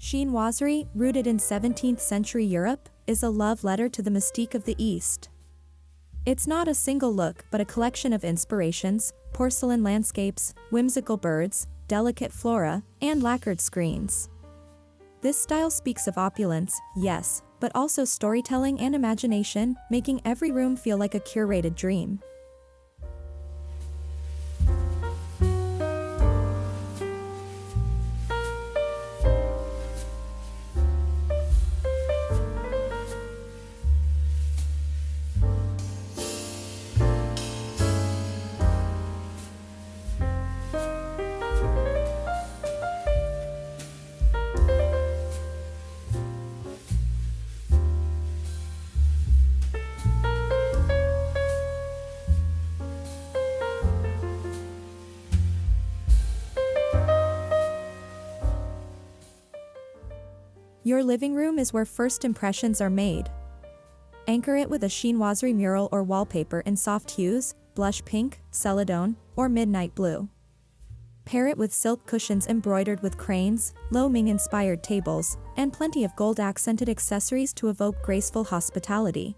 Chinoiserie, rooted in 17th century Europe, is a love letter to the mystique of the East. It's not a single look but a collection of inspirations: porcelain landscapes, whimsical birds, delicate flora, and lacquered screens. This style speaks of opulence, yes, but also storytelling and imagination, making every room feel like a curated dream. Your living room is where first impressions are made. Anchor it with a chinoiserie mural or wallpaper in soft hues, blush pink, celadone, or midnight blue. Pair it with silk cushions embroidered with cranes, low Ming-inspired tables, and plenty of gold-accented accessories to evoke graceful hospitality.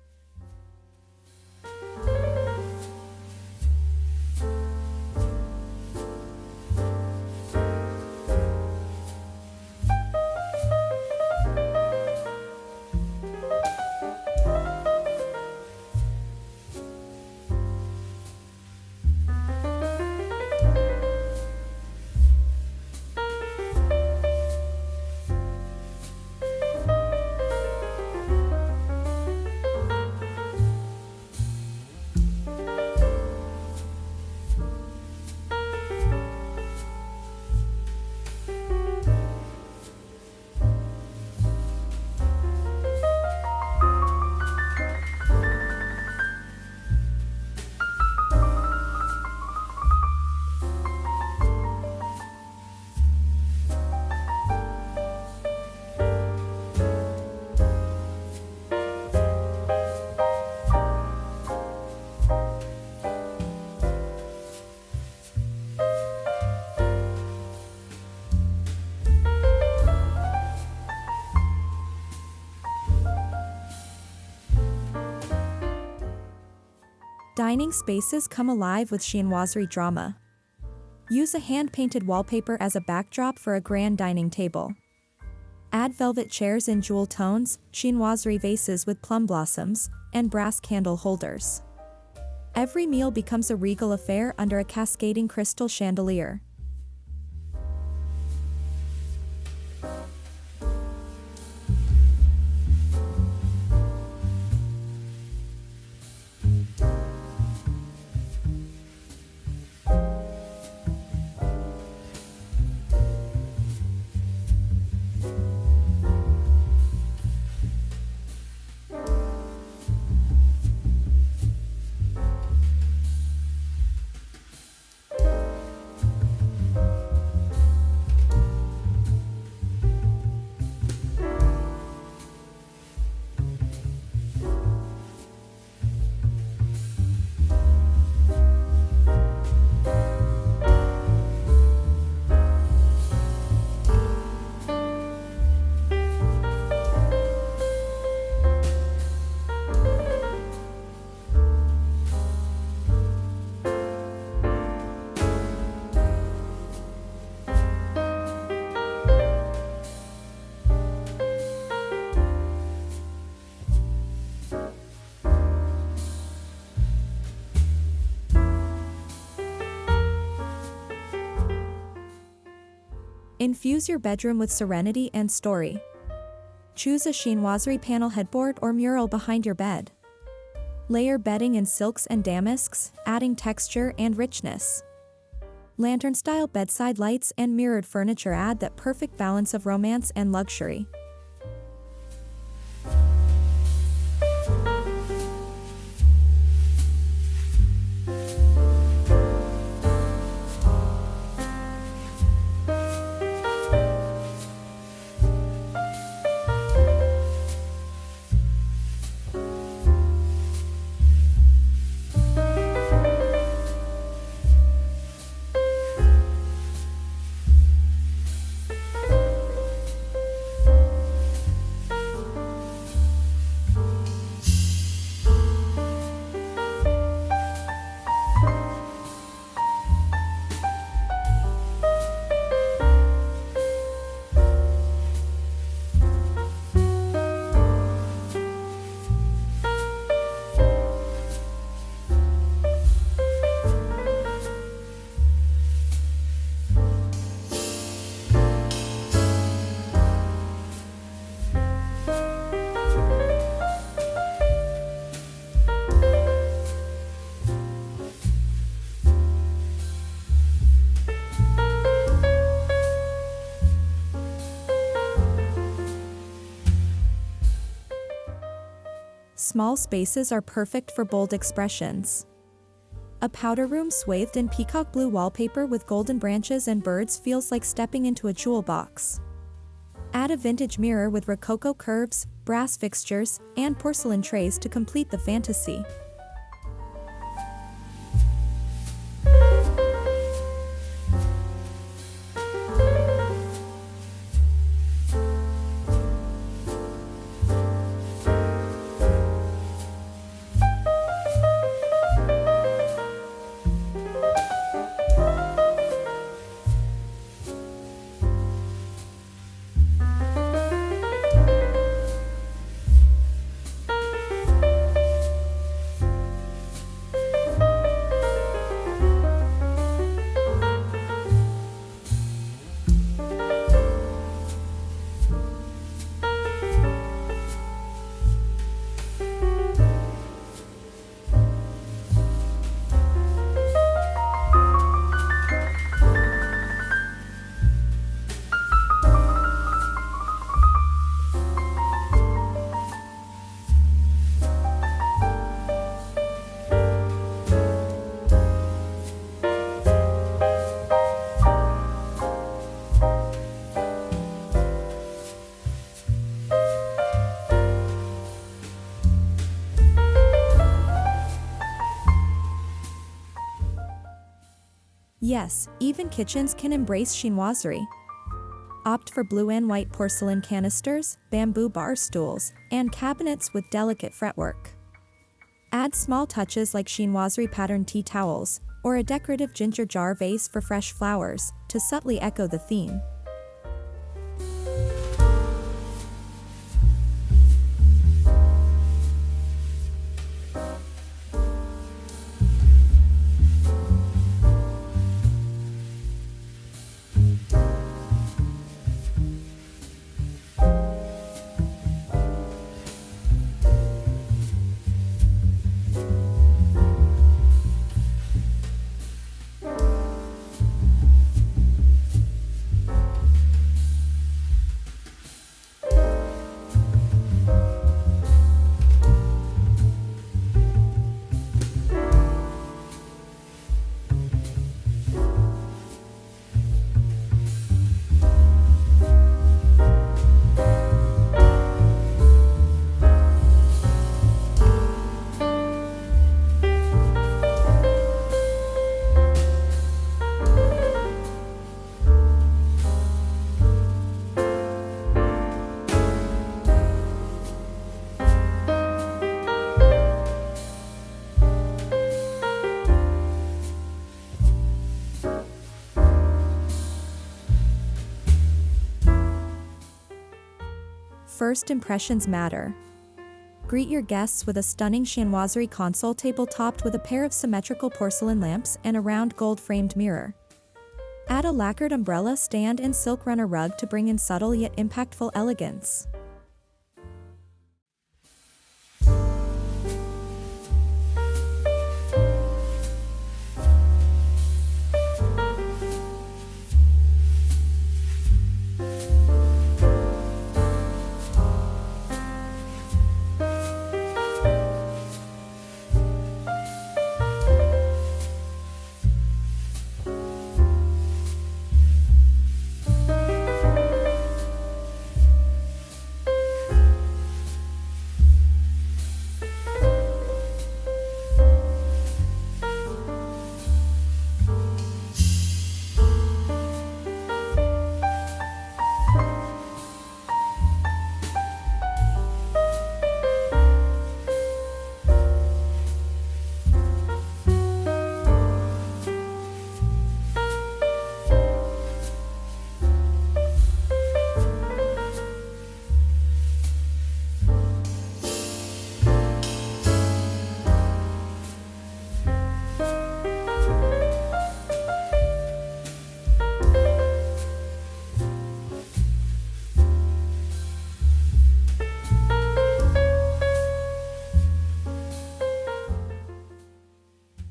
Dining spaces come alive with chinoiserie drama. Use a hand-painted wallpaper as a backdrop for a grand dining table. Add velvet chairs in jewel tones, chinoiserie vases with plum blossoms, and brass candle holders. Every meal becomes a regal affair under a cascading crystal chandelier. Infuse your bedroom with serenity and story. Choose a chinoiserie panel headboard or mural behind your bed. Layer bedding in silks and damasks, adding texture and richness. Lantern-style bedside lights and mirrored furniture add that perfect balance of romance and luxury. small spaces are perfect for bold expressions. A powder room swathed in peacock blue wallpaper with golden branches and birds feels like stepping into a jewel box. Add a vintage mirror with rococo curves, brass fixtures, and porcelain trays to complete the fantasy. Yes, even kitchens can embrace chinoiserie. Opt for blue and white porcelain canisters, bamboo bar stools, and cabinets with delicate fretwork. Add small touches like chinoiserie patterned tea towels, or a decorative ginger jar vase for fresh flowers, to subtly echo the theme. First impressions matter. Greet your guests with a stunning chinoiserie console table topped with a pair of symmetrical porcelain lamps and a round gold-framed mirror. Add a lacquered umbrella stand and silk runner rug to bring in subtle yet impactful elegance.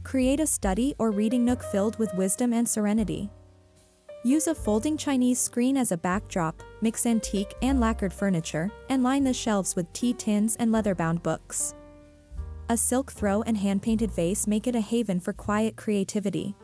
Create a study or reading nook filled with wisdom and serenity. Use a folding Chinese screen as a backdrop, mix antique and lacquered furniture, and line the shelves with tea tins and leather-bound books. A silk throw and hand-painted vase make it a haven for quiet creativity.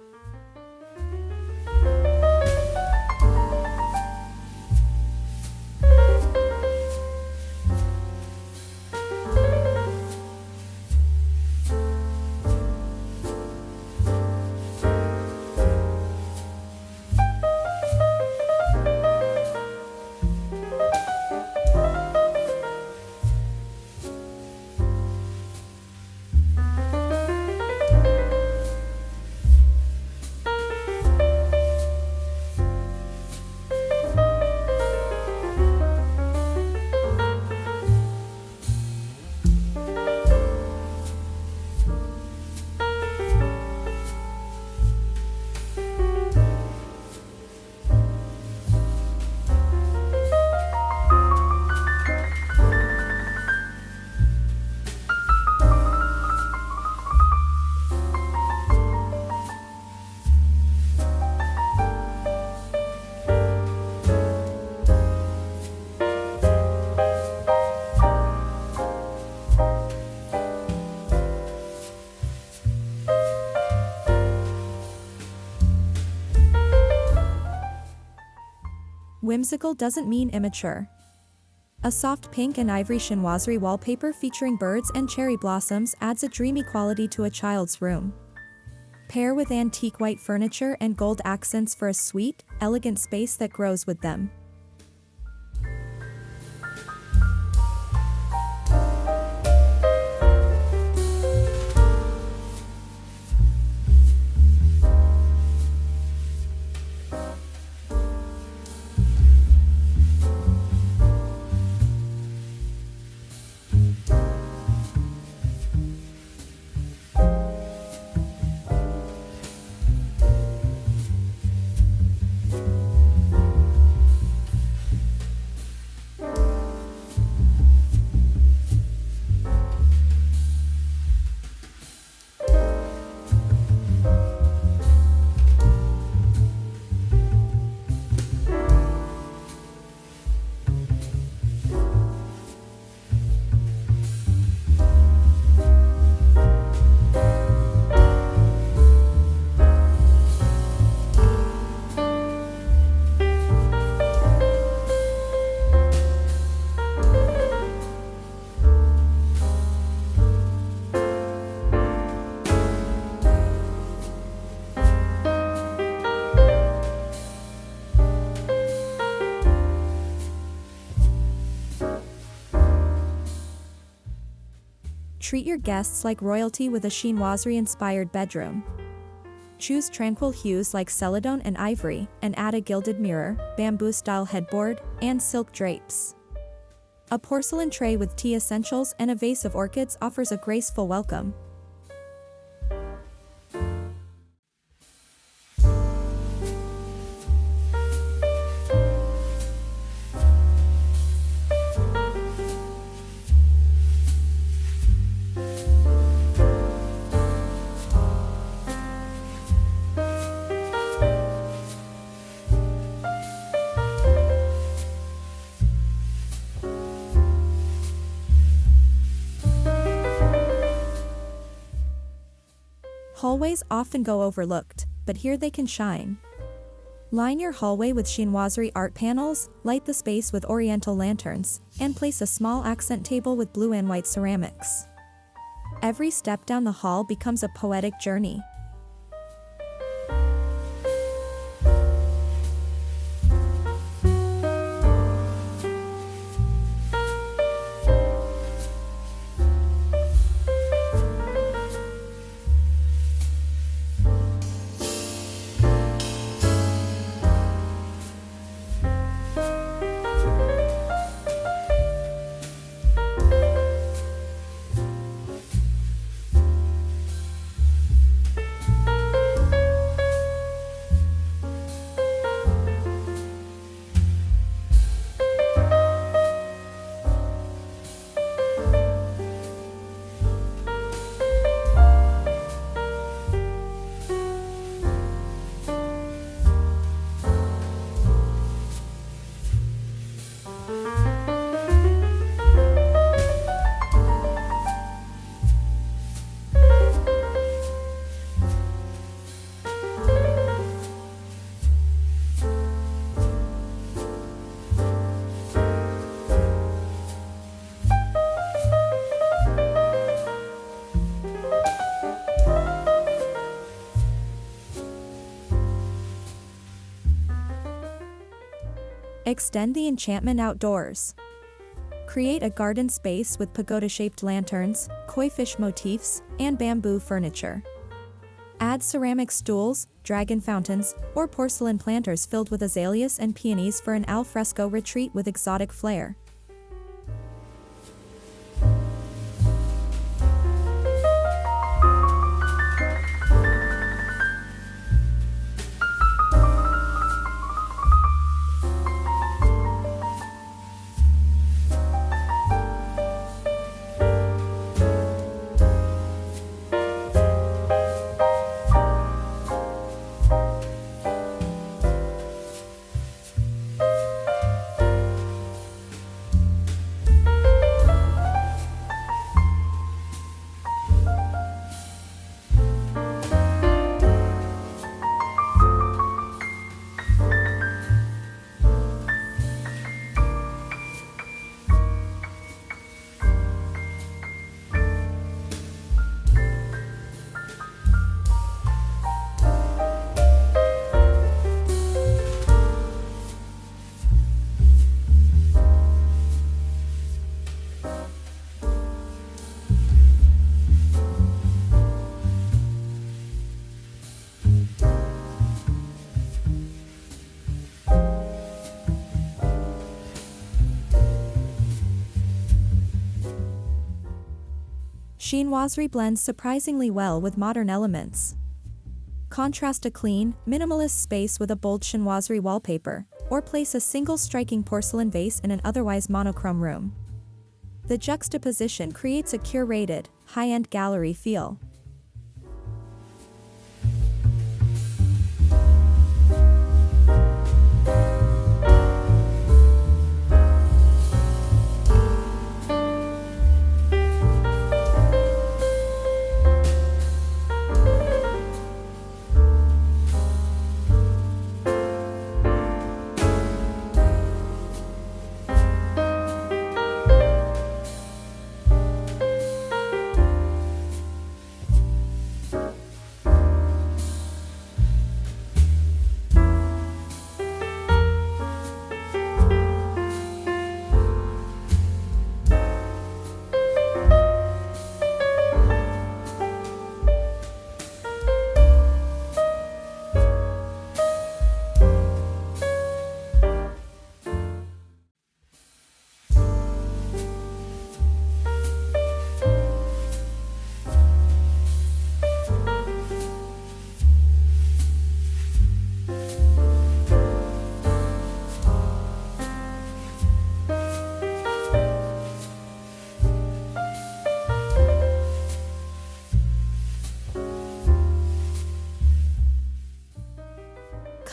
Whimsical doesn't mean immature. A soft pink and ivory chinoiserie wallpaper featuring birds and cherry blossoms adds a dreamy quality to a child's room. Pair with antique white furniture and gold accents for a sweet, elegant space that grows with them. Treat your guests like royalty with a chinoiserie-inspired bedroom. Choose tranquil hues like celadon and ivory, and add a gilded mirror, bamboo-style headboard, and silk drapes. A porcelain tray with tea essentials and a vase of orchids offers a graceful welcome. Hallways often go overlooked, but here they can shine. Line your hallway with chinoiserie art panels, light the space with Oriental lanterns, and place a small accent table with blue and white ceramics. Every step down the hall becomes a poetic journey. Extend the enchantment outdoors. Create a garden space with pagoda-shaped lanterns, koi fish motifs, and bamboo furniture. Add ceramic stools, dragon fountains, or porcelain planters filled with azaleas and peonies for an al fresco retreat with exotic flair. Chinoiserie blends surprisingly well with modern elements. Contrast a clean, minimalist space with a bold chinoiserie wallpaper, or place a single striking porcelain vase in an otherwise monochrome room. The juxtaposition creates a curated, high-end gallery feel.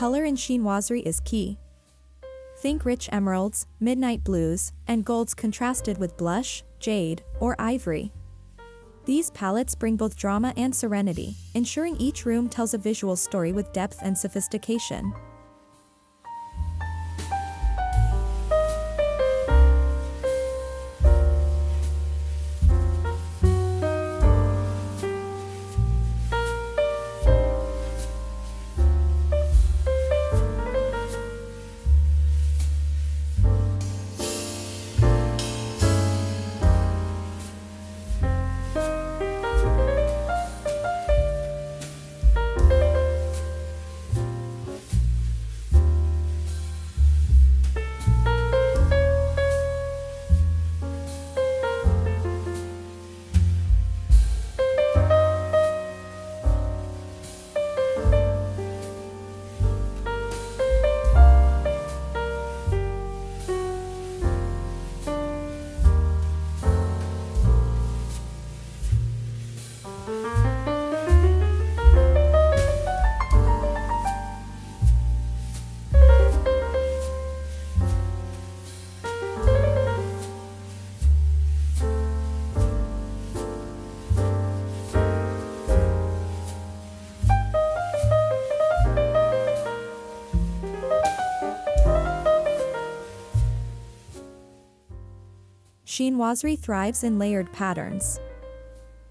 Color in chinoiserie is key. Think rich emeralds, midnight blues, and golds contrasted with blush, jade, or ivory. These palettes bring both drama and serenity, ensuring each room tells a visual story with depth and sophistication. Chinoiserie thrives in layered patterns.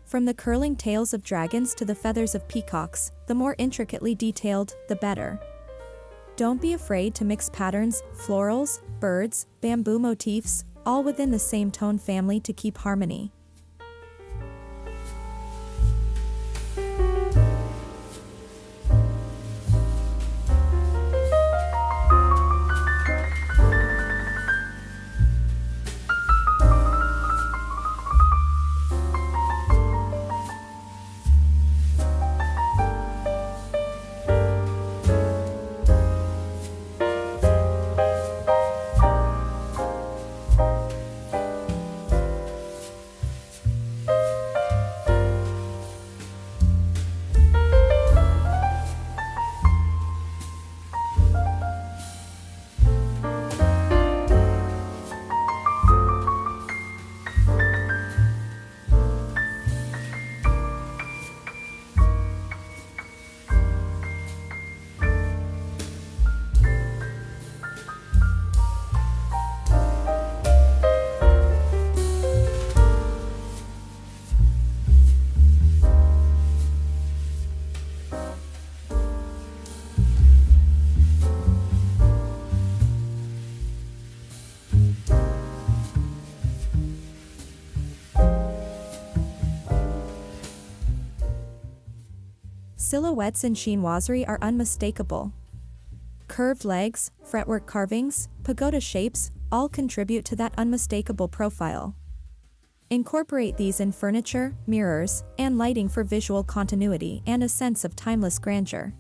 From the curling tails of dragons to the feathers of peacocks, the more intricately detailed, the better. Don't be afraid to mix patterns, florals, birds, bamboo motifs, all within the same tone family to keep harmony. Silhouettes in chinoiserie are unmistakable. Curved legs, fretwork carvings, pagoda shapes, all contribute to that unmistakable profile. Incorporate these in furniture, mirrors, and lighting for visual continuity and a sense of timeless grandeur.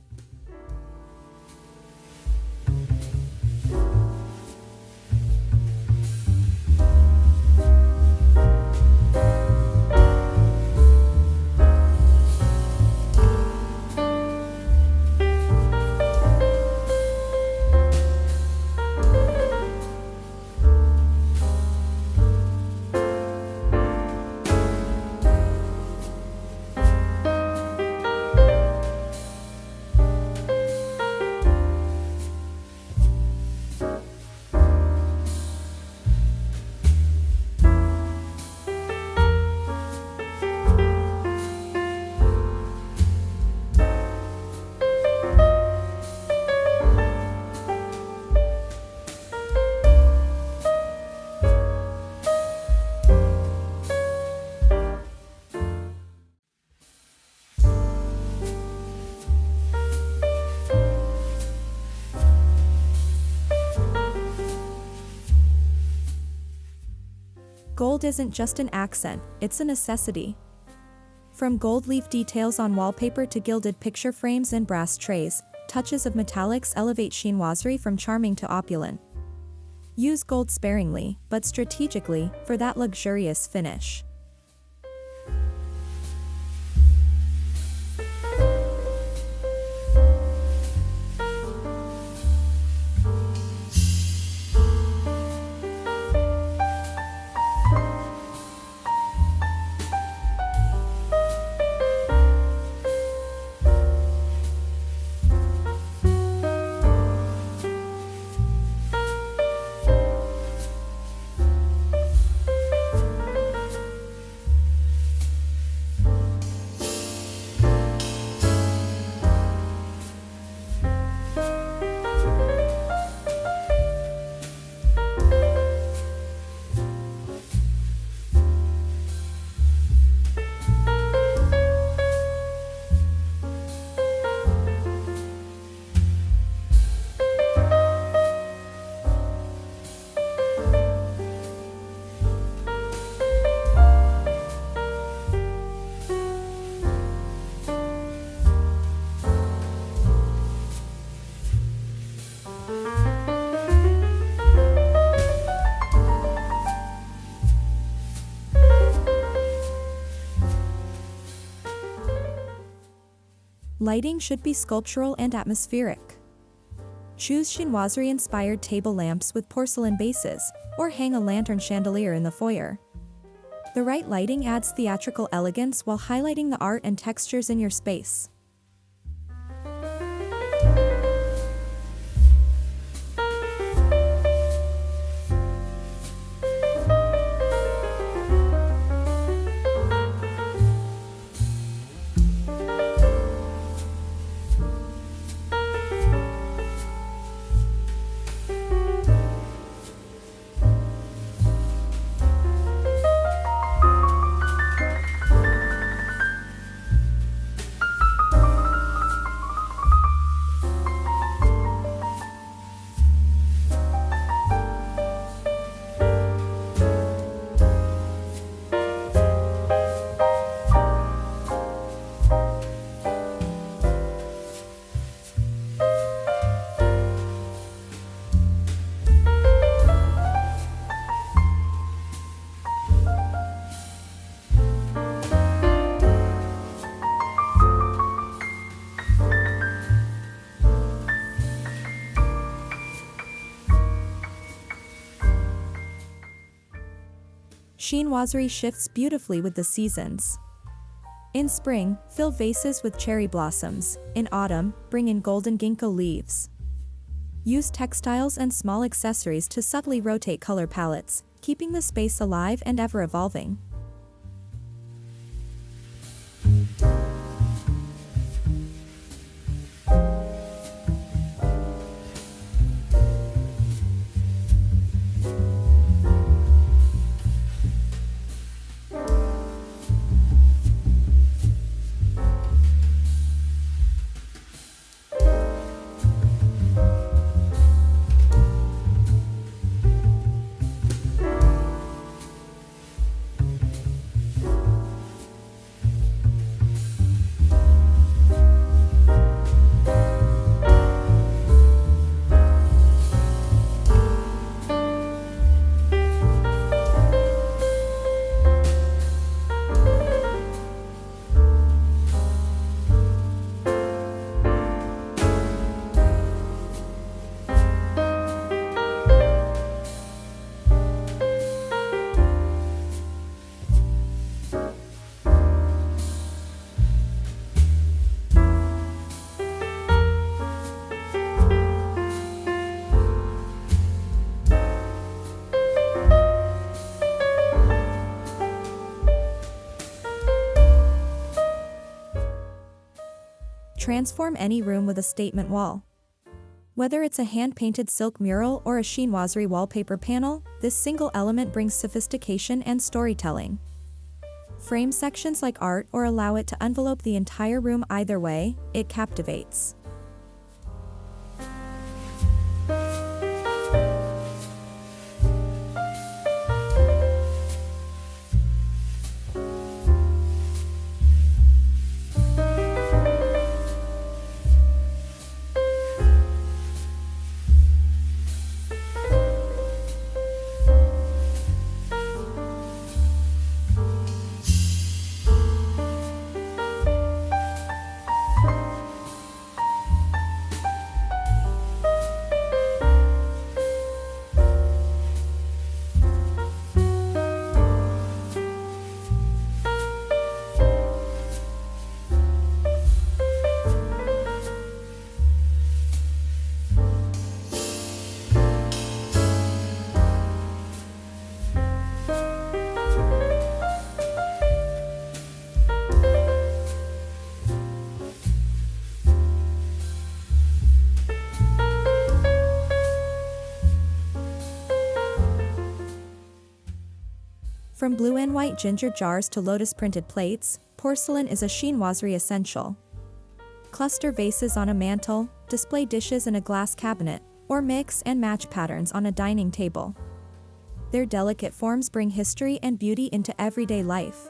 Gold isn't just an accent, it's a necessity. From gold leaf details on wallpaper to gilded picture frames and brass trays, touches of metallics elevate chinoiserie from charming to opulent. Use gold sparingly, but strategically, for that luxurious finish. Lighting should be sculptural and atmospheric. Choose chinoiserie-inspired table lamps with porcelain bases, or hang a lantern chandelier in the foyer. The right lighting adds theatrical elegance while highlighting the art and textures in your space. Chinoiserie shifts beautifully with the seasons. In spring, fill vases with cherry blossoms. In autumn, bring in golden ginkgo leaves. Use textiles and small accessories to subtly rotate color palettes, keeping the space alive and ever-evolving. Transform any room with a statement wall. Whether it's a hand-painted silk mural or a chinoiserie wallpaper panel, this single element brings sophistication and storytelling. Frame sections like art or allow it to envelope the entire room. Either way, it captivates. From blue and white ginger jars to lotus-printed plates, porcelain is a chinoiserie essential. Cluster vases on a mantle, display dishes in a glass cabinet, or mix and match patterns on a dining table. Their delicate forms bring history and beauty into everyday life.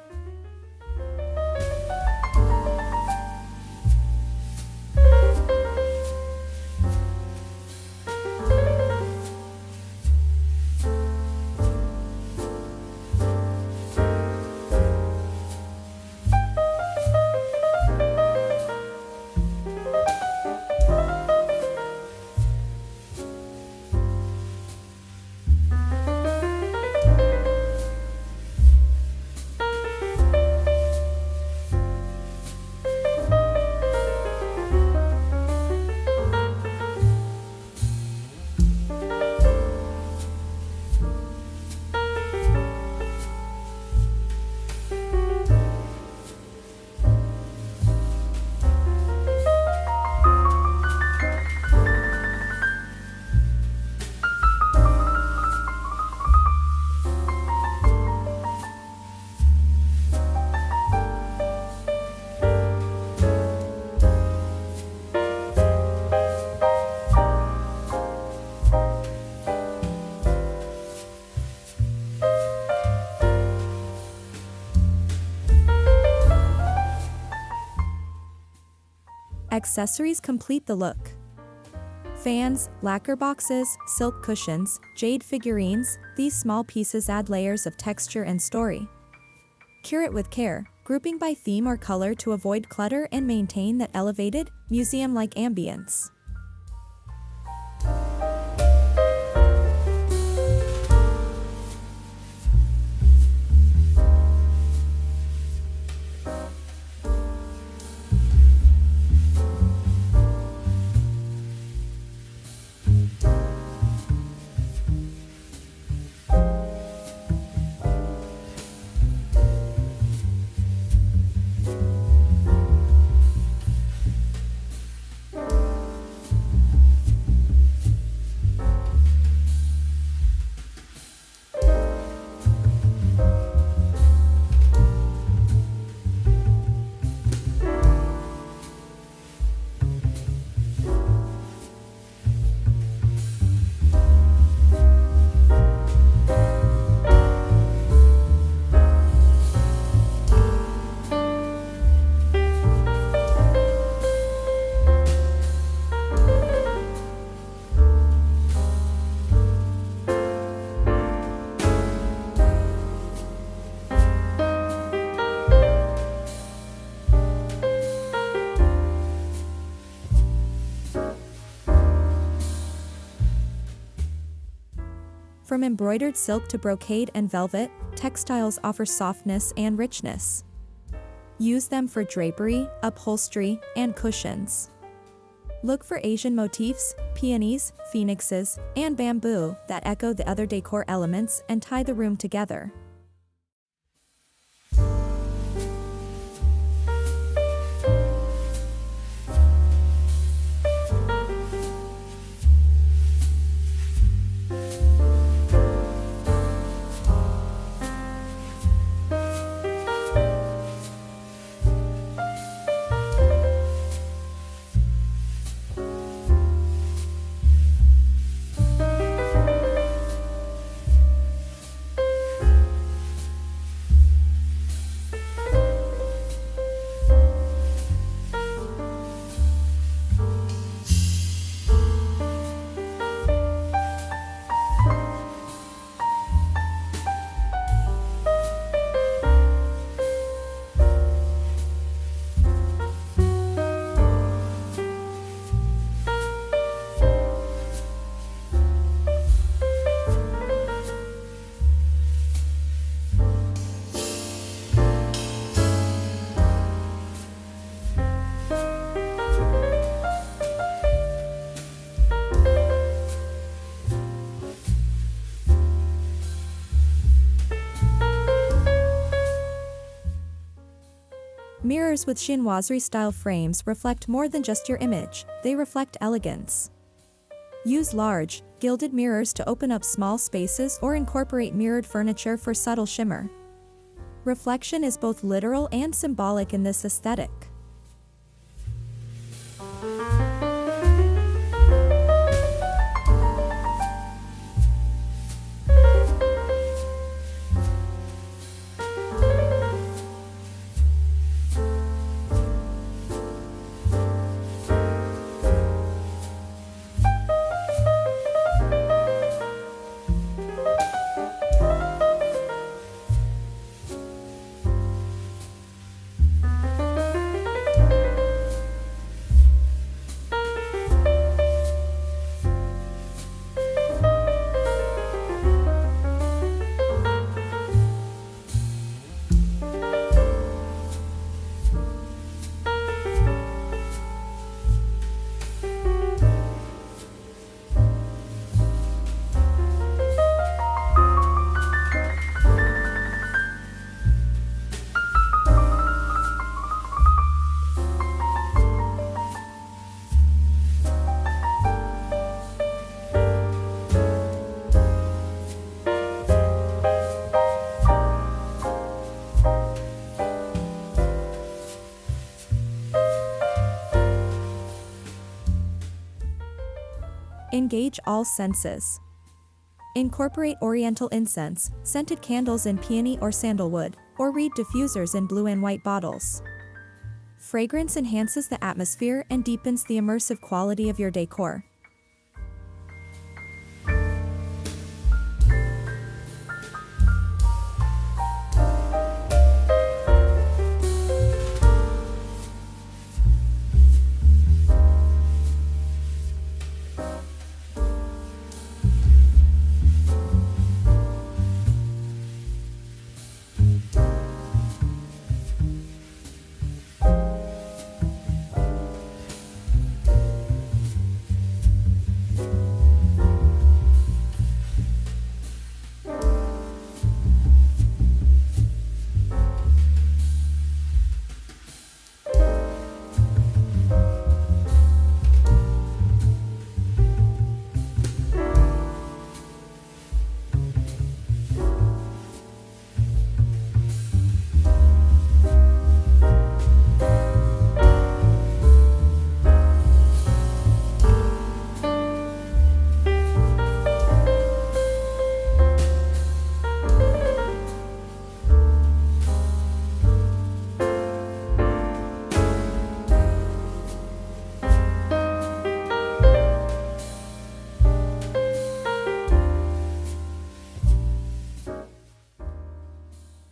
Accessories complete the look. Fans, lacquer boxes, silk cushions, jade figurines, these small pieces add layers of texture and story. Curate with care, grouping by theme or color to avoid clutter and maintain that elevated, museum-like ambience. From embroidered silk to brocade and velvet, textiles offer softness and richness. Use them for drapery, upholstery, and cushions. Look for Asian motifs, peonies, phoenixes, and bamboo that echo the other decor elements and tie the room together. Mirrors with chinoiserie-style frames reflect more than just your image, they reflect elegance. Use large, gilded mirrors to open up small spaces or incorporate mirrored furniture for subtle shimmer. Reflection is both literal and symbolic in this aesthetic. Engage all senses. Incorporate Oriental incense, scented candles in peony or sandalwood, or reed diffusers in blue and white bottles. Fragrance enhances the atmosphere and deepens the immersive quality of your decor.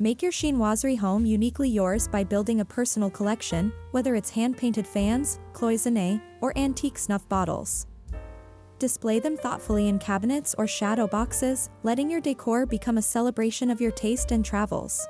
Make your chinoiserie home uniquely yours by building a personal collection, whether it's hand-painted fans, cloisonné, or antique snuff bottles. Display them thoughtfully in cabinets or shadow boxes, letting your decor become a celebration of your taste and travels.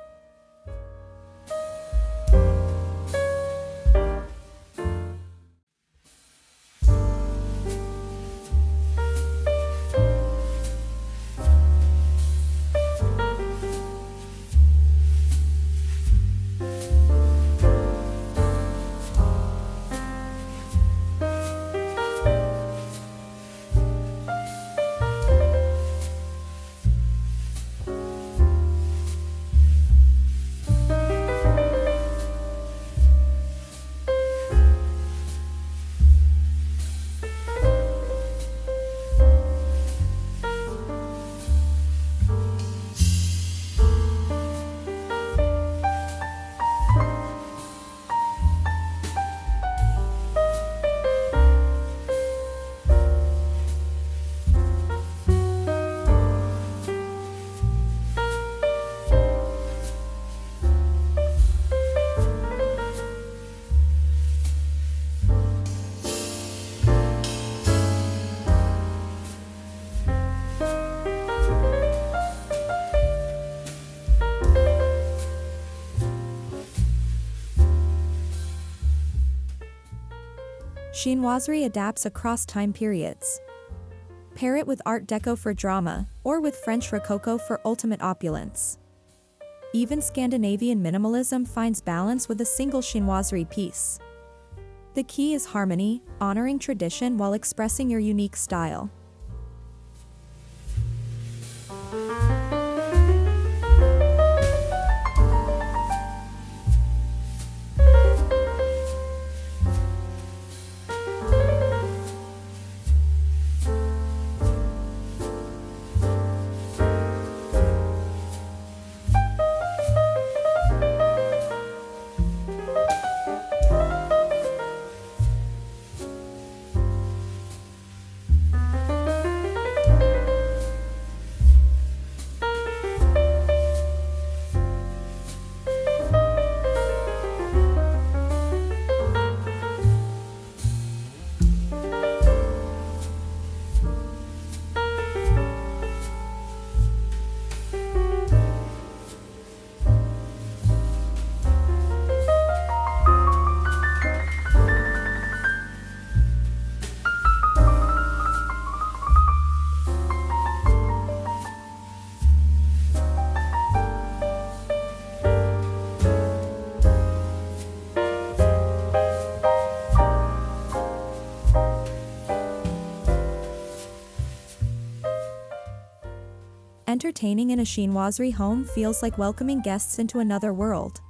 Chinoiserie adapts across time periods. Pair it with Art Deco for drama, or with French Rococo for ultimate opulence. Even Scandinavian minimalism finds balance with a single chinoiserie piece. The key is harmony, honoring tradition while expressing your unique style. Entertaining in a chinoiserie home feels like welcoming guests into another world.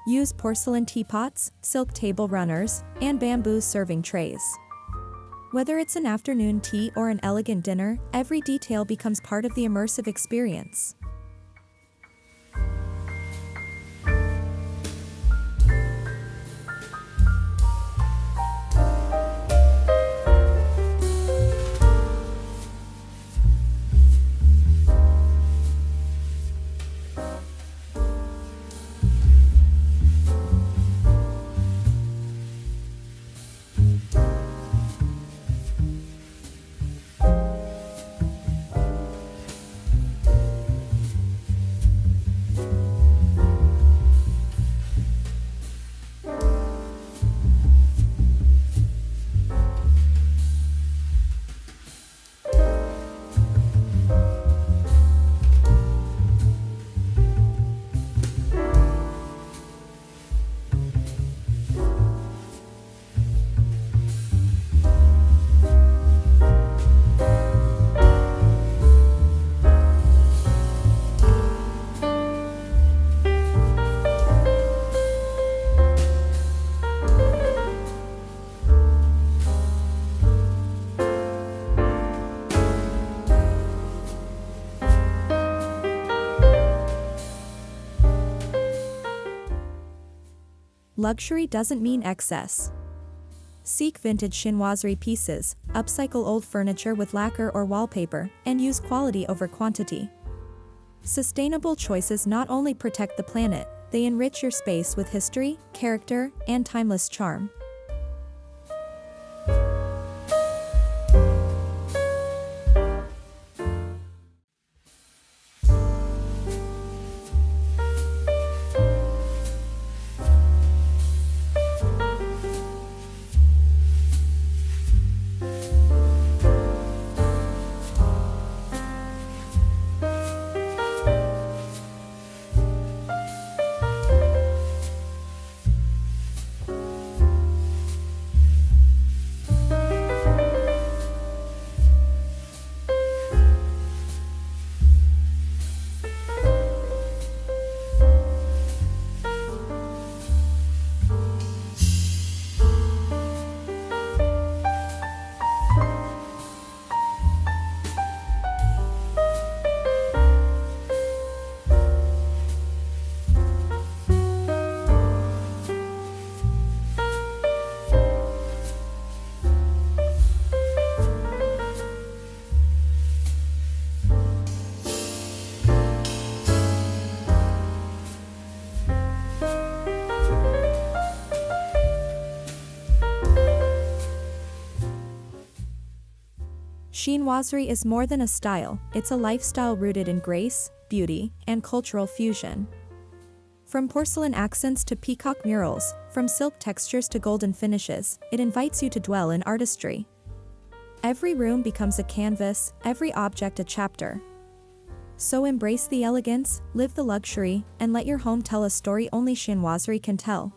Use porcelain teapots, silk table runners, and bamboo serving trays. Whether it's an afternoon tea or an elegant dinner, every detail becomes part of the immersive experience. Luxury doesn't mean excess. Seek vintage chinoiserie pieces, upcycle old furniture with lacquer or wallpaper, and use quality over quantity. Sustainable choices not only protect the planet, they enrich your space with history, character, and timeless charm. Chinoiserie is more than a style, it's a lifestyle rooted in grace, beauty, and cultural fusion. From porcelain accents to peacock murals, from silk textures to golden finishes, it invites you to dwell in artistry. Every room becomes a canvas, every object a chapter. So embrace the elegance, live the luxury, and let your home tell a story only chinoiserie can tell.